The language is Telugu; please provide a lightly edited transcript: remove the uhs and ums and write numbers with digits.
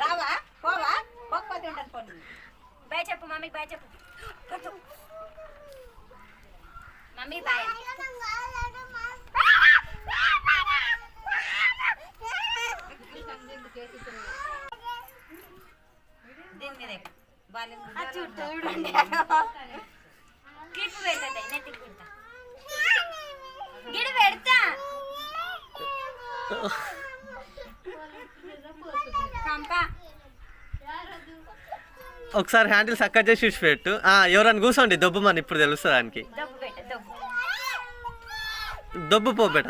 రావా పోవా పోకపోతే ఉంటాను పోనీ. బాయ్ చెప్పు మమ్మీకి, బాయ్ చెప్పు మమ్మీ బాయ్. దీని మీద క్లిప్ పెడతా నెత్తికి పెడతా గిడి పెడతా. ఒకసారి హ్యాండిల్ చక్కగా చేసి పెట్టు. ఎవరైనా కూర్చోండి దొబ్బు మన ఇప్పుడు తెలుస్తుంది దానికి. దబ్బు పెట్ట దబ్బు దొబ్బు పోబెట.